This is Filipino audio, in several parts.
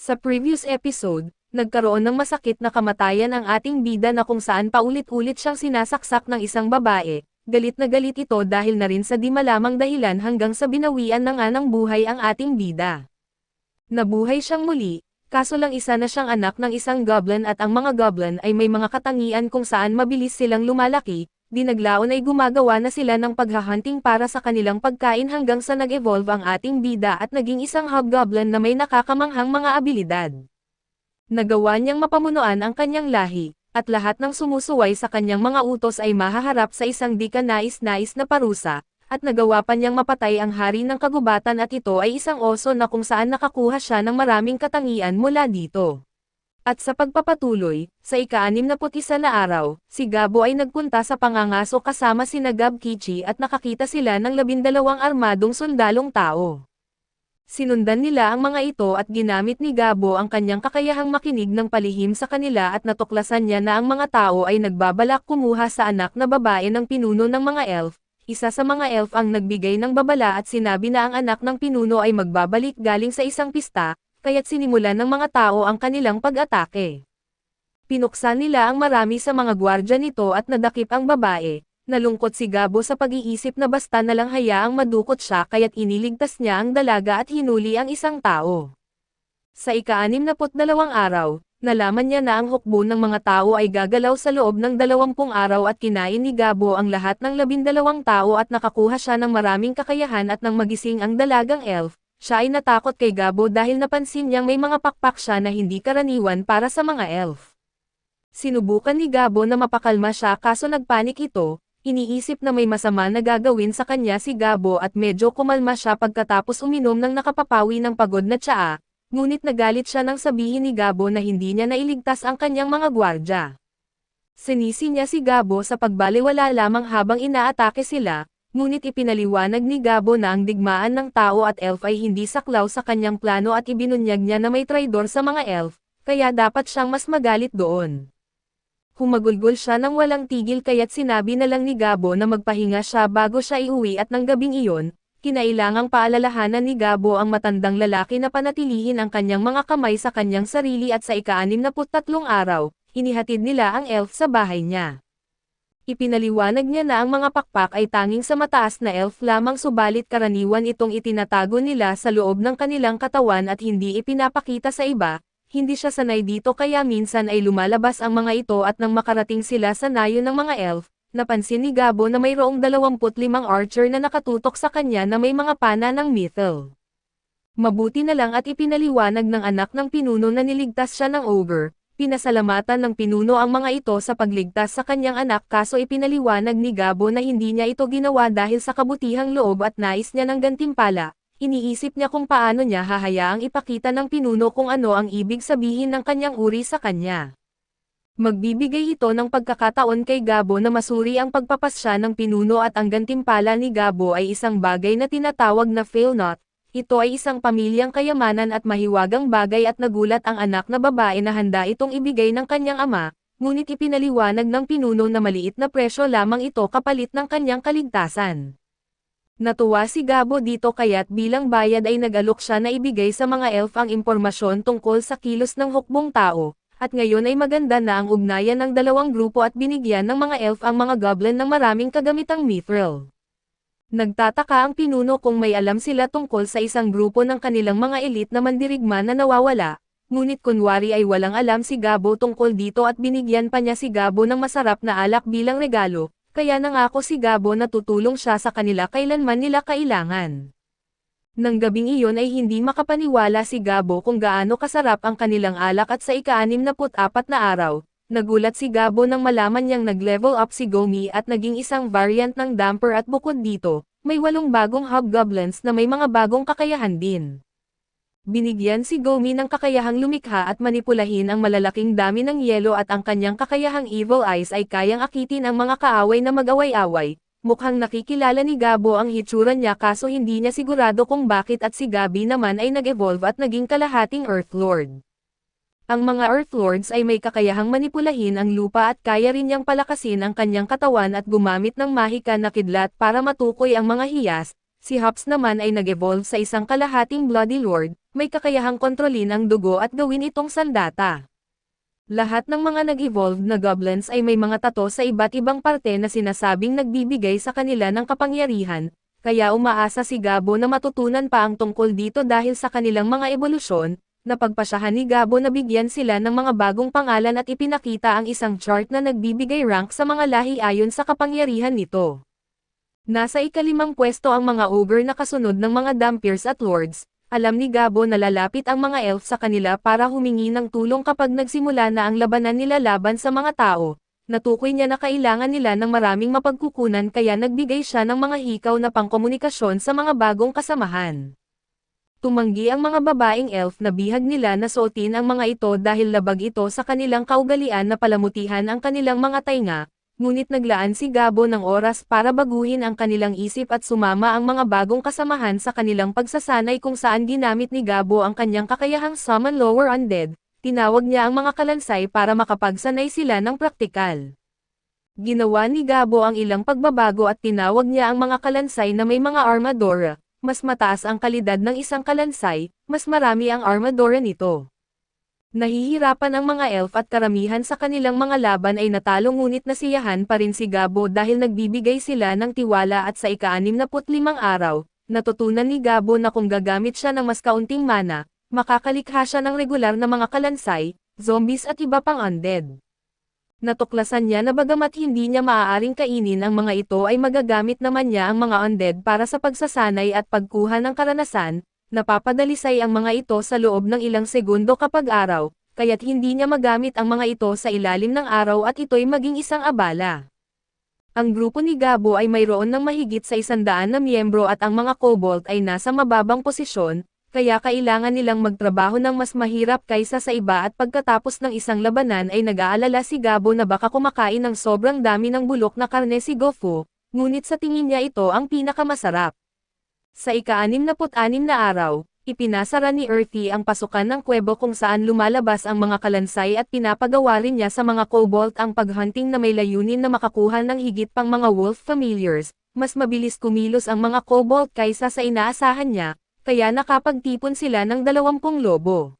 Sa previous episode, nagkaroon ng masakit na kamatayan ang ating bida na kung saan paulit-ulit siyang sinasaksak ng isang babae. Galit na galit ito dahil na rin sa di malamang dahilan hanggang sa binawian na nga ng buhay ang ating bida. Nabuhay siyang muli, kaso lang isa na siyang anak ng isang goblin at ang mga goblin ay may mga katangian kung saan mabilis silang lumalaki. Dinaglaon ay gumagawa na sila ng paghahunting para sa kanilang pagkain hanggang sa nag-evolve ang ating bida at naging isang hobgoblin na may nakakamanghang mga abilidad. Nagawa niyang mapamunuan ang kanyang lahi, at lahat ng sumusuway sa kanyang mga utos ay mahaharap sa isang di kanais-nais na parusa, at nagawa pa niyang mapatay ang hari ng kagubatan at ito ay isang oso na kung saan nakakuha siya ng maraming katangian mula dito. At sa pagpapatuloy, sa ika-61 na araw, si Gabo ay nagpunta sa pangangaso kasama sina Gab-Kichi at nakakita sila ng 12 armadong sundalong tao. Sinundan nila ang mga ito at ginamit ni Gabo ang kanyang kakayahang makinig ng palihim sa kanila at natuklasan niya na ang mga tao ay nagbabalak kumuha sa anak na babae ng pinuno ng mga elf. Isa sa mga elf ang nagbigay ng babala at sinabi na ang anak ng pinuno ay magbabalik galing sa isang pista, kaya't sinimulan ng mga tao ang kanilang pag-atake. Pinuksan nila ang marami sa mga gwardya nito at nadakip ang babae. Nalungkot si Gabo sa pag-iisip na basta na lang hayaang madukot siya kaya't iniligtas niya ang dalaga at hinuli ang isang tao. Sa ika-62 araw, nalaman niya na ang hukbo ng mga tao ay gagalaw sa loob ng 20 araw at kinain ni Gabo ang lahat ng 12 tao at nakakuha siya ng maraming kakayahan at nang magising ang dalagang elf. Siya ay natakot kay Gabo dahil napansin niyang may mga pakpak siya na hindi karaniwan para sa mga elf. Sinubukan ni Gabo na mapakalma siya kaso nagpanik ito, iniisip na may masama na gagawin sa kanya si Gabo at medyo kumalma siya pagkatapos uminom ng nakapapawi ng pagod na tsaa, ngunit nagalit siya nang sabihin ni Gabo na hindi niya nailigtas ang kanyang mga gwardya. Sinisi niya si Gabo sa pagbaliwala lamang habang inaatake sila, ngunit ipinaliwanag ni Gabo na ang digmaan ng tao at elf ay hindi saklaw sa kanyang plano at ibinunyag niya na may traidor sa mga elf, kaya dapat siyang mas magalit doon. Humagulgol siya ng walang tigil kaya't sinabi na lang ni Gabo na magpahinga siya bago siya iuwi at ng gabing iyon, kinailangang paalalahanan ni Gabo ang matandang lalaki na panatilihin ang kanyang mga kamay sa kanyang sarili at sa ika-63 araw, inihatid nila ang elf sa bahay niya. Ipinaliwanag niya na ang mga pakpak ay tanging sa mataas na elf lamang subalit karaniwan itong itinatago nila sa loob ng kanilang katawan at hindi ipinapakita sa iba. Hindi siya sanay dito kaya minsan ay lumalabas ang mga ito at nang makarating sila sa nayo ng mga elf, napansin ni Gabo na mayroong 25 archer na nakatutok sa kanya na may mga pana ng mithril. Mabuti na lang at ipinaliwanag ng anak ng pinuno na niligtas siya ng ogre, pinasalamatan ng pinuno ang mga ito sa pagligtas sa kanyang anak kaso ipinaliwanag ni Gabo na hindi niya ito ginawa dahil sa kabutihang loob at nais niya ng gantimpala. Iniisip niya kung paano niya hahayaang ipakita ng pinuno kung ano ang ibig sabihin ng kanyang uri sa kanya. Magbibigay ito ng pagkakataon kay Gabo na masuri ang pagpapasya ng pinuno at ang gantimpala ni Gabo ay isang bagay na tinatawag na failnut. Ito ay isang pamilyang kayamanan at mahiwagang bagay at nagulat ang anak na babae na handa itong ibigay ng kanyang ama, ngunit ipinaliwanag ng pinuno na maliit na presyo lamang ito kapalit ng kanyang kaligtasan. Natuwa si Gabo dito kaya't bilang bayad ay nag-alok siya na ibigay sa mga elf ang impormasyon tungkol sa kilos ng hukbong tao, at ngayon ay maganda na ang ugnayan ng dalawang grupo at binigyan ng mga elf ang mga goblin ng maraming kagamitang mithril. Nagtataka ang pinuno kung may alam sila tungkol sa isang grupo ng kanilang mga elite na mandirigma na nawawala, ngunit kunwari ay walang alam si Gabo tungkol dito at binigyan pa niya si Gabo ng masarap na alak bilang regalo. Kaya nangako si Gabo na tutulong siya sa kanila kailanman nila kailangan. Nang gabing iyon ay hindi makapaniwala si Gabo kung gaano kasarap ang kanilang alak at sa ika-64 na araw, nagulat si Gabo nang malaman niyang nag-level up si Gomi at naging isang variant ng damper at bukod dito, may 8 bagong hobgoblins na may mga bagong kakayahan din. Binigyan si Gomi ng kakayahang lumikha at manipulahin ang malalaking dami ng yelo at ang kanyang kakayahang evil eyes ay kayang akitin ang mga kaaway na mag-away-away. Mukhang nakikilala ni Gabo ang hitsura niya kaso hindi niya sigurado kung bakit at si Gabi naman ay nag-evolve at naging kalahating Earth Lord. Ang mga Earth Lords ay may kakayahang manipulahin ang lupa at kaya rin niyang palakasin ang kanyang katawan at gumamit ng mahika na kidlat para matukoy ang mga hiyas. Si Hops naman ay nag-evolve sa isang kalahating Bloody Lord, may kakayahang kontrolin ang dugo at gawin itong sandata. Lahat ng mga nag-evolve na goblins ay may mga tato sa iba't ibang parte na sinasabing nagbibigay sa kanila ng kapangyarihan, kaya umaasa si Gabo na matutunan pa ang tungkol dito dahil sa kanilang mga ebolusyon. Napagpasyahan ni Gabo na bigyan sila ng mga bagong pangalan at ipinakita ang isang chart na nagbibigay rank sa mga lahi ayon sa kapangyarihan nito. Nasa ika-5 pwesto ang mga ogre na kasunod ng mga Dhampirs at Lords. Alam ni Gabo na lalapit ang mga elf sa kanila para humingi ng tulong kapag nagsimula na ang labanan nila laban sa mga tao. Natukoy niya na kailangan nila ng maraming mapagkukunan kaya nagbigay siya ng mga hikaw na pangkomunikasyon sa mga bagong kasamahan. Tumanggi ang mga babaeng elf na bihag nila na suotin ang mga ito dahil labag ito sa kanilang kaugalian na palamutihan ang kanilang mga tainga. Ngunit naglaan si Gabo ng oras para baguhin ang kanilang isip at sumama ang mga bagong kasamahan sa kanilang pagsasanay kung saan ginamit ni Gabo ang kanyang kakayahang summon lower undead. Tinawag niya ang mga kalansay para makapagsanay sila ng praktikal. Ginawa ni Gabo ang ilang pagbabago at tinawag niya ang mga kalansay na may mga armadura. Mas mataas ang kalidad ng isang kalansay, mas marami ang armadura nito. Nahihirapan ang mga elf at karamihan sa kanilang mga laban ay natalo ngunit nasiyahan pa rin si Gabo dahil nagbibigay sila ng tiwala at sa ika-65 araw, natutunan ni Gabo na kung gagamit siya ng mas kaunting mana, makakalikha siya ng regular na mga kalansay, zombies at iba pang undead. Natuklasan niya na bagamat hindi niya maaaring kainin ang mga ito ay magagamit naman niya ang mga undead para sa pagsasanay at pagkuha ng karanasan. Napapadalisay ang mga ito sa loob ng ilang segundo kapag araw, kaya't hindi niya magamit ang mga ito sa ilalim ng araw at ito'y maging isang abala. Ang grupo ni Gabo ay mayroon ng mahigit sa 100 na miyembro at ang mga kobold ay nasa mababang posisyon, kaya kailangan nilang magtrabaho ng mas mahirap kaysa sa iba at pagkatapos ng isang labanan ay nag-aalala si Gabo na baka kumakain ng sobrang dami ng bulok na karne si Gofu, ngunit sa tingin niya ito ang pinakamasarap. Sa ika-66 na araw, ipinasara ni Earthy ang pasukan ng kuwebo kung saan lumalabas ang mga kalansay at pinapagawa rin niya sa mga kobold ang paghunting na may layunin na makakuha ng higit pang mga wolf familiars. Mas mabilis kumilos ang mga kobold kaysa sa inaasahan niya, kaya nakapagtipon sila ng 20 lobo.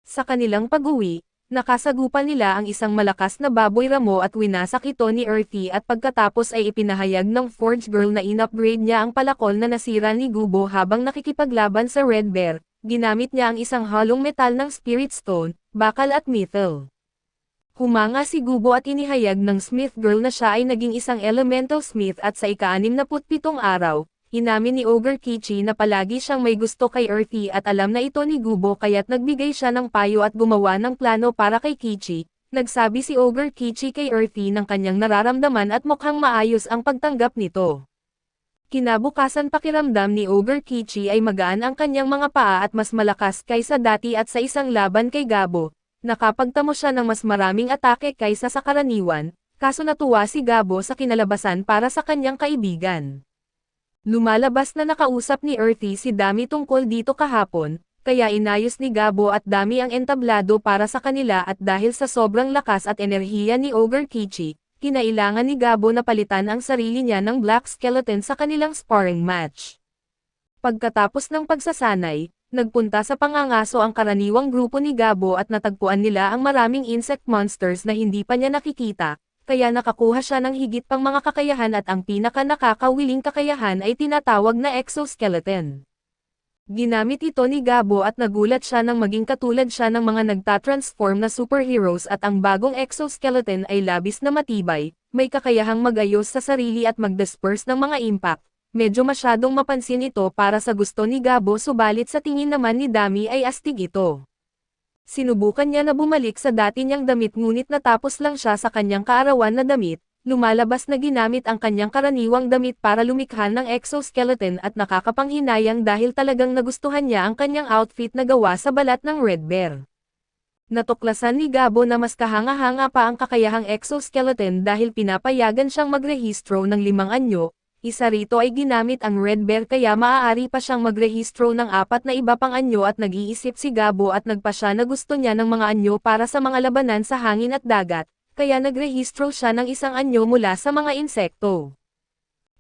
Sa kanilang pag-uwi, nakasagupan nila ang isang malakas na baboy ramo at winasak ito ni Earthy at pagkatapos ay ipinahayag ng Forge Girl na in-upgrade niya ang palakol na nasira ni Gubo habang nakikipaglaban sa Red Bear. Ginamit niya ang isang halong metal ng Spirit Stone, bakal at mithril. Humanga si Gubo at inihayag ng Smith Girl na siya ay naging isang elemental smith at sa ika-67 araw, inamin ni Ogre Kichi na palagi siyang may gusto kay Earthy at alam na ito ni Gubo kaya't nagbigay siya ng payo at gumawa ng plano para kay Kichi. Nagsabi si Ogre Kichi kay Earthy ng kanyang nararamdaman at mukhang maayos ang pagtanggap nito. Kinabukasan pakiramdam ni Ogre Kichi ay magaan ang kanyang mga paa at mas malakas kaysa dati at sa isang laban kay Gabo, nakapagtamo siya ng mas maraming atake kaysa sa karaniwan, kaso natuwa si Gabo sa kinalabasan para sa kanyang kaibigan. Lumalabas na nakausap ni Earthy si Dami tungkol dito kahapon, kaya inayos ni Gabo at Dami ang entablado para sa kanila at dahil sa sobrang lakas at enerhiya ni Ogre Kichi, kinailangan ni Gabo na palitan ang sarili niya ng Black Skeleton sa kanilang sparring match. Pagkatapos ng pagsasanay, nagpunta sa pangangaso ang karaniwang grupo ni Gabo at natagpuan nila ang maraming insect monsters na hindi pa niya nakikita, kaya nakakuha siya ng higit pang mga kakayahan at ang pinaka-nakakawiling kakayahan ay tinatawag na exoskeleton. Ginamit ito ni Gabo at nagulat siya nang maging katulad siya ng mga nagtatransform na superheroes at ang bagong exoskeleton ay labis na matibay, may kakayahang mag-ayos sa sarili at mag-disperse ng mga impact. Medyo masyadong mapansin ito para sa gusto ni Gabo subalit sa tingin naman ni Dami ay astig ito. Sinubukan niya na bumalik sa dati niyang damit ngunit natapos lang siya sa kanyang kaarawan na damit, lumalabas na ginamit ang kanyang karaniwang damit para lumikha ng exoskeleton at nakakapanghinayang dahil talagang nagustuhan niya ang kanyang outfit na gawa sa balat ng Red Bear. Natuklasan ni Gabo na mas kahanga-hanga pa ang kakayahang exoskeleton dahil pinapayagan siyang magrehistro ng 5 anyo. Isa rito ay ginamit ang Red Bear kaya maaari pa siyang magrehistro ng 4 na iba pang anyo at nag-iisip si Gabo at nagpasya na gusto niya ng mga anyo para sa mga labanan sa hangin at dagat, kaya nagrehistro siya ng 1 anyo mula sa mga insekto.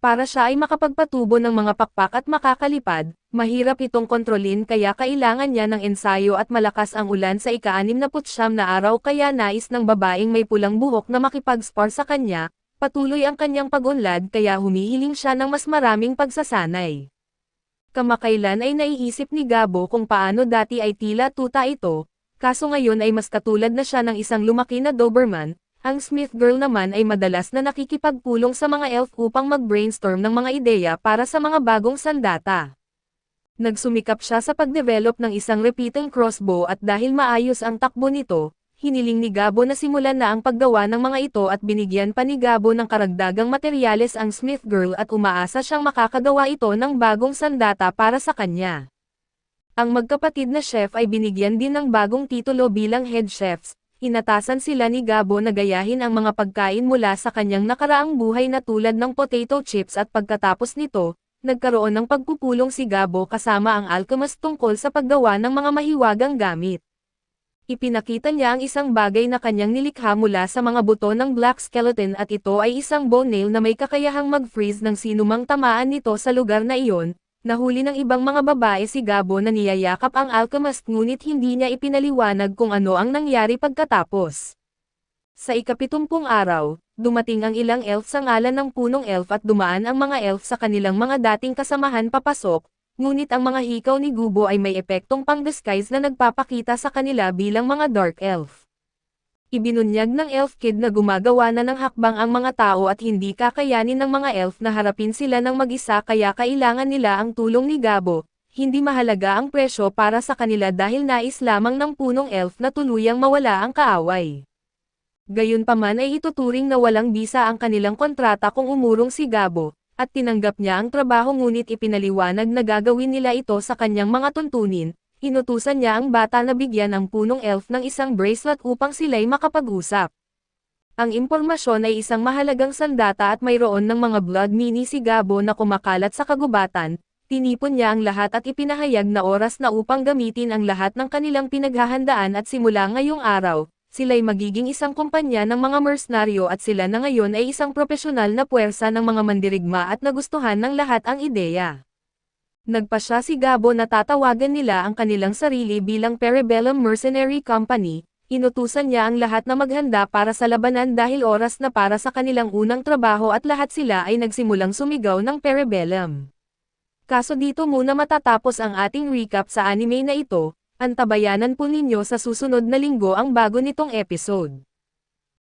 Para siya ay makapagpatubo ng mga pakpak at makakalipad, mahirap itong kontrolin kaya kailangan niya ng ensayo at malakas ang ulan sa ika-69 na araw kaya nais ng babaeng may pulang buhok na makipag-spar sa kanya, patuloy ang kanyang pag-unlad kaya humihiling siya ng mas maraming pagsasanay. Kamakailan ay naiisip ni Gabo kung paano dati ay tila tuta ito, kaso ngayon ay mas katulad na siya ng isang lumaki na Doberman. Ang Smith Girl naman ay madalas na nakikipagpulong sa mga elf upang mag-brainstorm ng mga ideya para sa mga bagong sandata. Nagsumikap siya sa pag-develop ng isang repeating crossbow at dahil maayos ang takbo nito, hiniling ni Gabo na simulan na ang paggawa ng mga ito at binigyan pa ni Gabo ng karagdagang materyales ang Smith Girl at umaasa siyang makakagawa ito ng bagong sandata para sa kanya. Ang magkapatid na chef ay binigyan din ng bagong titulo bilang head chefs. Inatasan sila ni Gabo na gayahin ang mga pagkain mula sa kanyang nakaraang buhay na tulad ng potato chips at pagkatapos nito, nagkaroon ng pagpupulong si Gabo kasama ang alchemist tungkol sa paggawa ng mga mahiwagang gamit. Ipinakita niya ang isang bagay na kanyang nilikha mula sa mga buto ng black skeleton at ito ay isang bone nail na may kakayahang mag-freeze ng sinumang tamaan nito sa lugar na iyon. Nahuli ng ibang mga babae si Gabo na niyayakap ang alchemist ngunit hindi niya ipinaliwanag kung ano ang nangyari pagkatapos. Sa ika-70 araw, dumating ang ilang elf sa ngalan ng punong elf at dumaan ang mga elf sa kanilang mga dating kasamahan papasok, ngunit ang mga hikaw ni Gubo ay may epektong pang-disguise na nagpapakita sa kanila bilang mga dark elf. Ibinunyag ng elf kid na gumagawa na ng hakbang ang mga tao at hindi kakayanin ng mga elf na harapin sila ng mag-isa kaya kailangan nila ang tulong ni Gabo, hindi mahalaga ang presyo para sa kanila dahil nais lamang ng punong elf na tuluyang mawala ang kaaway. Gayunpaman ay ituturing na walang bisa ang kanilang kontrata kung umurong si Gabo, at tinanggap niya ang trabaho ngunit ipinaliwanag na gagawin nila ito sa kanyang mga tuntunin. Inutusan niya ang bata na bigyan ang punong elf ng isang bracelet upang sila'y makapag-usap. Ang impormasyon ay isang mahalagang sandata at mayroon ng mga blood mini si Gabo na kumakalat sa kagubatan, tinipon niya ang lahat at ipinahayag na oras na upang gamitin ang lahat ng kanilang pinaghahandaan at simula ngayong araw, sila'y magiging isang kumpanya ng mga mercenaryo at sila na ngayon ay isang propesyonal na puwersa ng mga mandirigma at nagustuhan ng lahat ang ideya. Nagpasya si Gabo na tatawagan nila ang kanilang sarili bilang Perebellum Mercenary Company, inutusan niya ang lahat na maghanda para sa labanan dahil oras na para sa kanilang unang trabaho at lahat sila ay nagsimulang sumigaw ng Perebellum. Kaso dito muna matatapos ang ating recap sa anime na ito, antabayanan po ninyo sa susunod na linggo ang bago nitong episode.